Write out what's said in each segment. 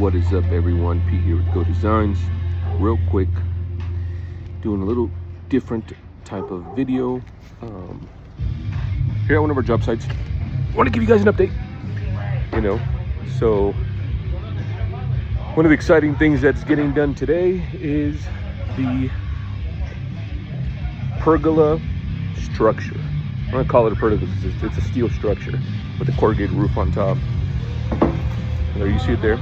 What is up, everyone? P here with Go Designs. Real quick, doing a little different type of video here at one of our job sites. I want to give you guys an update. So one of the exciting things that's getting done today is the pergola structure. I'm gonna call it a pergola because it's a steel structure with a corrugated roof on top. There, you see it there.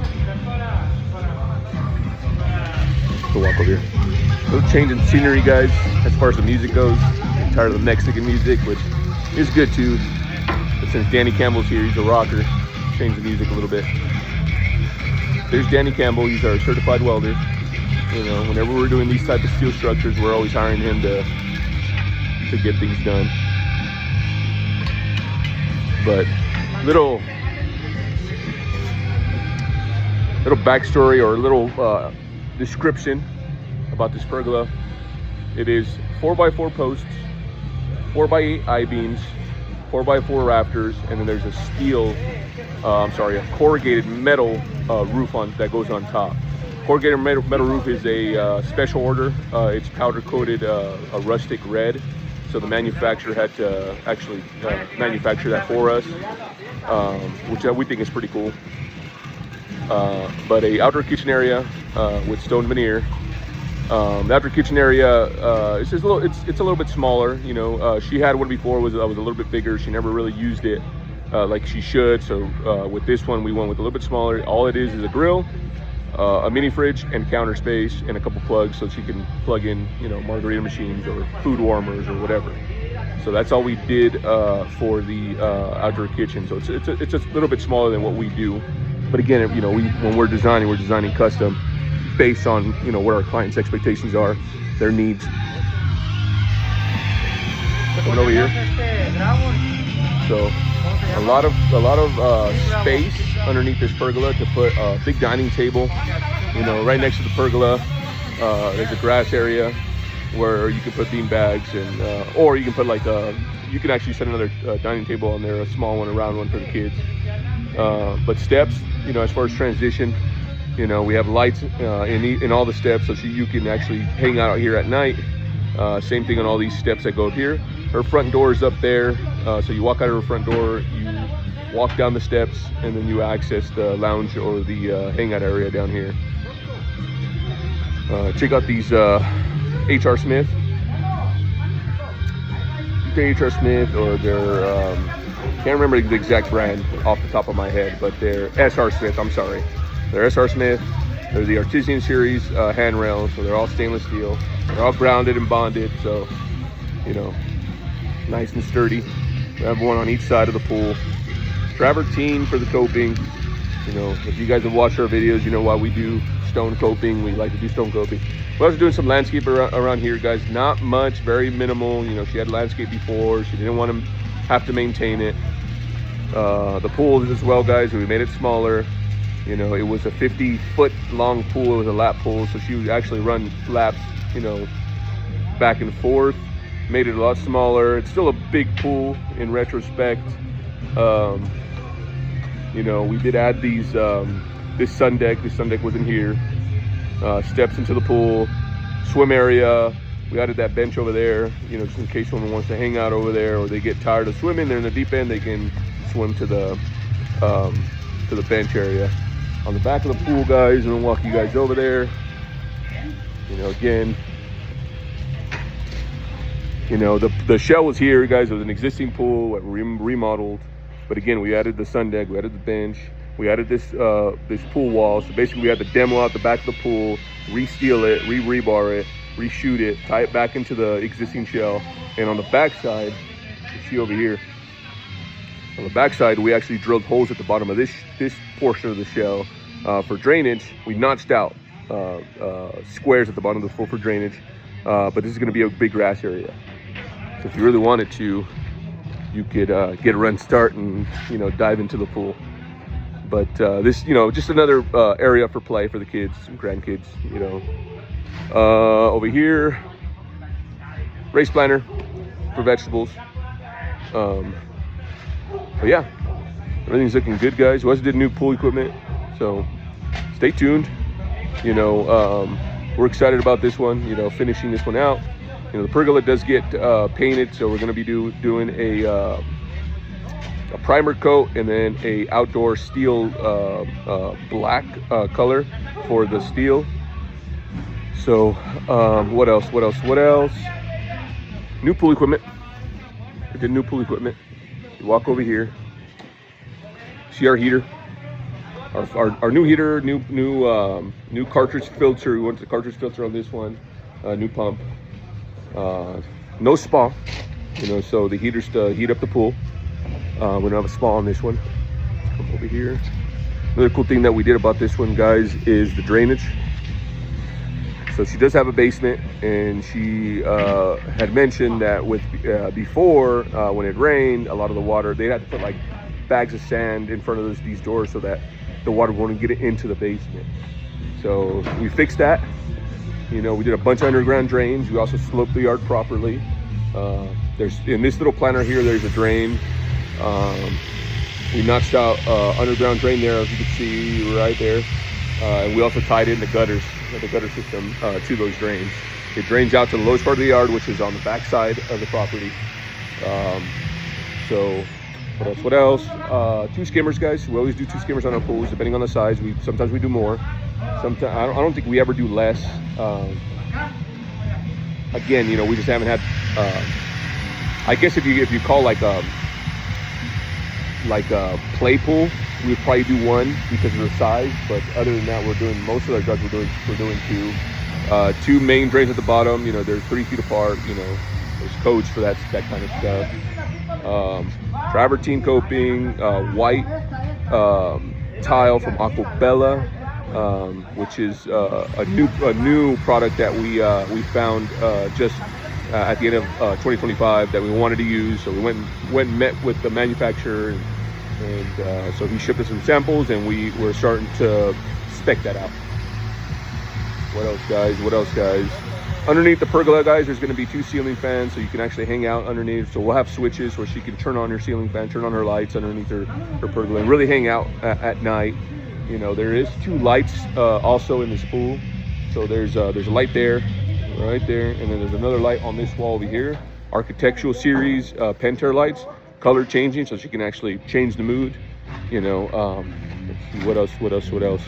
Go walk over here. Little change in scenery, guys, as far as the music goes. I'm tired of the Mexican music, which is good too. But since Danny Campbell's here, he's a rocker. Change the music a little bit. There's Danny Campbell. He's our certified welder. Whenever we're doing these type of steel structures, we're always hiring him to get things done. But little backstory or a little description about this pergola. It is 4x4 posts, 4x8 I-beams, 4x4 rafters, and then there's a corrugated metal roof that goes on top. Corrugated metal roof is a special order. It's powder coated a rustic red, so the manufacturer had to actually manufacture that for us, which we think is pretty cool. But a outdoor kitchen area with stone veneer. The outdoor kitchen area it's a little bit smaller. She had one before was a little bit bigger. She never really used it like she should. So with this one, we went with a little bit smaller. All it is a grill, a mini fridge, and counter space, and a couple plugs so she can plug in margarita machines or food warmers or whatever. So that's all we did for the outdoor kitchen. So it's a little bit smaller than what we do. But again, when we're designing custom based on what our clients' expectations are, their needs. Coming over here. So a lot of space underneath this pergola to put a big dining table. Right next to the pergola, there's a grass area where you can put bean bags and or you can put you can actually set another dining table on there, a small one, a round one for the kids. But steps, as far as transition, we have lights in all the steps, so you can actually hang out here at night. Same thing on all these steps that go up here. Her front door is up there, so you walk out of her front door, you walk down the steps, and then you access the lounge or the hangout area down here. Check out these H.R. Smith. H.R. Smith, or their can't remember the exact brand off the top of my head, but they're S.R. Smith. I'm sorry, they're S.R. Smith. They're the Artisan Series handrails, so they're all stainless steel. They're all grounded and bonded, so nice and sturdy. We have one on each side of the pool. Travertine for the coping. If you guys have watched our videos, you know why we do stone coping. We like to do stone coping. We're also doing some landscape around here, guys. Not much, very minimal. She had landscape before. She didn't want to have to maintain it. The pool as well, guys. We made it smaller. It was a 50-foot long pool. It was a lap pool, so she would actually run laps, back and forth. Made it a lot smaller. It's still a big pool in retrospect. We did add these this sun deck. This sun deck wasn't here. Steps into the pool, swim area. We added that bench over there, just in case someone wants to hang out over there, or they get tired of swimming. They're in the deep end. They can swim to the bench area. On the back of the pool, guys, I'm gonna walk you guys over there. Again, the shell was here, guys. It was an existing pool, remodeled. But again, we added the sun deck, we added the bench, we added this pool wall. So basically, we had to demo out the back of the pool, re-steel it, rebar it, reshoot it, tie it back into the existing shell. And on the back side, you see over here, on the back side, we actually drilled holes at the bottom of this portion of the shell for drainage. We notched out squares at the bottom of the pool for drainage. But this is going to be a big grass area. So if you really wanted to, you could get a run start and dive into the pool. But this, just another area for play for the kids and grandkids. Over here, race planter for vegetables. But yeah, everything's looking good, guys. We also did new pool equipment, so stay tuned. We're excited about this one, finishing this one out. The pergola does get painted, so we're going to be doing a primer coat and then a outdoor steel black color for the steel. So what else? New pool equipment. We did new pool equipment. You walk over here, see our heater, our new heater, new cartridge filter. We went to the cartridge filter on this one. New pump. No spa, so the heater's to heat up the pool. We don't have a spa on this one. Let's come over here. Another cool thing that we did about this one, guys, is the drainage. So she does have a basement, and she had mentioned that before when it rained, a lot of the water, they'd have to put like bags of sand in front of these doors so that the water won't get into the basement. So we fixed that. We did a bunch of underground drains. We also sloped the yard properly. There's in this little planter here, there's a drain. We notched out underground drain there, as you can see right there. And we also tied in the gutter system to those drains. It drains out to the lowest part of the yard, which is on the back side of the property. So what else? 2 skimmers, guys. We always do 2 skimmers on our pools, depending on the size. Sometimes we do more. Sometimes I don't think we ever do less. Again, we just haven't had. I guess if you call like a play pool, we would probably do 1 because of the size. But other than that, we're doing most of our jobs. We're doing 2. 2 main drains at the bottom. They're 3 feet apart. There's codes for that kind of stuff. Travertine coping, white tile from Aquabella. Which is a new product that we found just at the end of 2025 that we wanted to use. So we went and met with the manufacturer, and so he shipped us some samples, and we're starting to spec that out. What else, guys? Underneath the pergola, guys, there's going to be 2 ceiling fans, so you can actually hang out underneath. So we'll have switches where she can turn on her ceiling fan, turn on her lights underneath her pergola, and really hang out at night. There is 2 lights also in this pool. So there's a light there, right there, and then there's another light on this wall over here. Architectural series Pentair lights, color changing, so she can actually change the mood. Let's see, what else?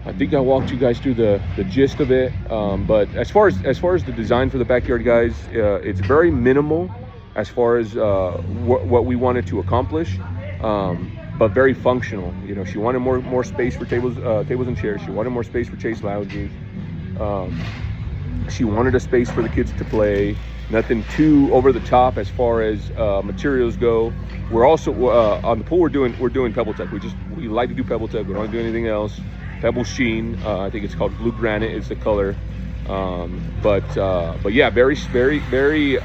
I think I walked you guys through the gist of it. But as far as the design for the backyard, guys, it's very minimal as far as what we wanted to accomplish. But very functional. She wanted more space for tables and chairs. She wanted more space for chase lounges. She wanted a space for the kids to play. Nothing too over the top as far as materials go. We're also on the pool. We're doing Pebble Tech. We like to do Pebble Tech. We don't do anything else. Pebble Sheen. I think it's called Blue Granite. It's the color. But yeah, very, very.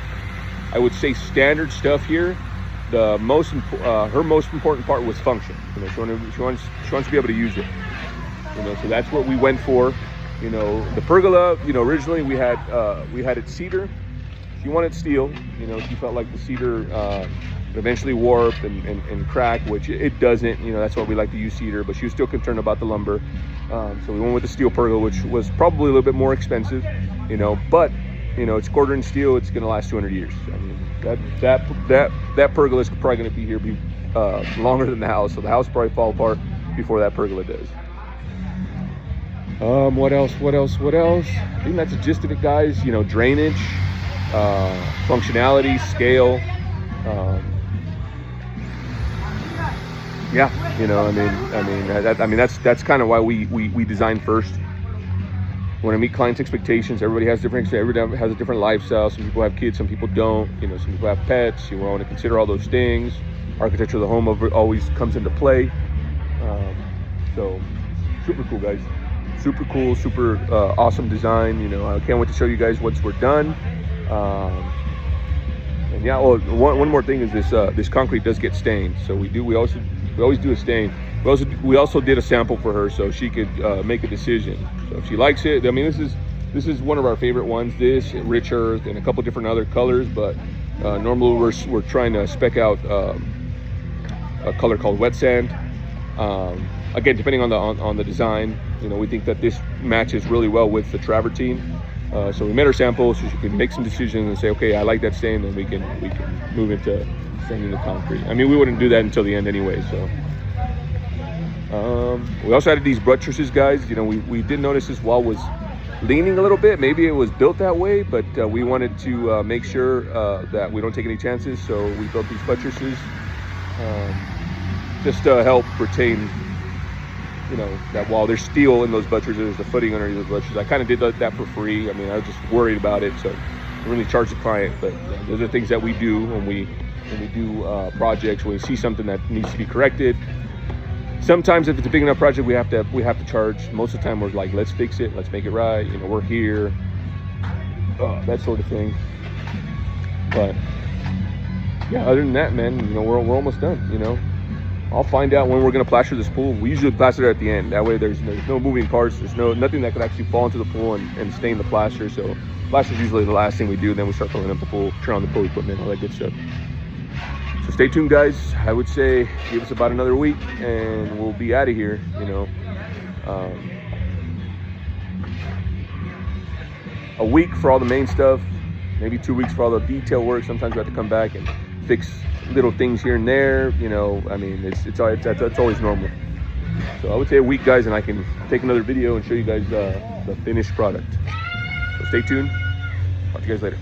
I would say standard stuff here. Her most important part was function. She wants to be able to use it. So that's what we went for. The pergola. Originally we had it cedar. She wanted steel. She felt like the cedar eventually warped and cracked, which it doesn't. That's why we like to use cedar. But she was still concerned about the lumber. So we went with the steel pergola, which was probably a little bit more expensive. But it's quarter-inch steel. It's going to last 200 years. I mean, that pergola is probably going to be here longer than the house. So the house probably fall apart before that pergola does. What else? I think that's the gist of it, guys. Drainage, functionality, scale. Yeah, that's kind of why we design first. We want to meet clients' expectations. Everybody has everybody has a different lifestyle. Some people have kids, some people don't. Some people have pets. You want to consider all those things. Architecture of the home always comes into play. So super cool, guys. Super cool, super awesome design. I can't wait to show you guys once we're done. And yeah, one more thing is this concrete does get stained. So we always do a stain. We also did a sample for her so she could make a decision. So if she likes it, this is one of our favorite ones. This rich earth and a couple different other colors, but normally we're trying to spec out a color called wet sand. again, depending on the design, you know, we think that this matches really well with the travertine. So we made our samples so you can make some decisions and say, okay, I like that stain, then we can move into staining the concrete. I mean, we wouldn't do that until the end anyway. So we also added these buttresses, guys. You know, we did notice this wall was leaning a little bit. Maybe it was built that way, but we wanted to make sure that we don't take any chances. So we built these buttresses just to help retain, you know, that wall. There's steel in those buttresses, the footing underneath those buttresses. I kind of did that for free. I mean, I was just worried about it, so I didn't really charge the client. But those are things that we do when we do projects, when we see something that needs to be corrected. Sometimes if it's a big enough project, we have to charge. Most of the time we're like, let's fix it, let's make it right, you know, we're here, that sort of thing. But yeah, other than that, man, you know, we're almost done. You know, I'll find out when we're gonna plaster this pool. We usually plaster it at the end. That way there's no moving parts. There's nothing that could actually fall into the pool and stain the plaster. So plaster is usually the last thing we do. Then we start filling up the pool, turn on the pool equipment, all that good stuff. So stay tuned, guys. I would say give us about another week and we'll be out of here, you know. A week for all the main stuff, maybe 2 weeks for all the detail work. Sometimes we have to come back and fix little things here and there, you know. I mean, it's always normal. So I would say a week, guys, and I can take another video and show you guys the finished product. So stay tuned. Talk to you guys later.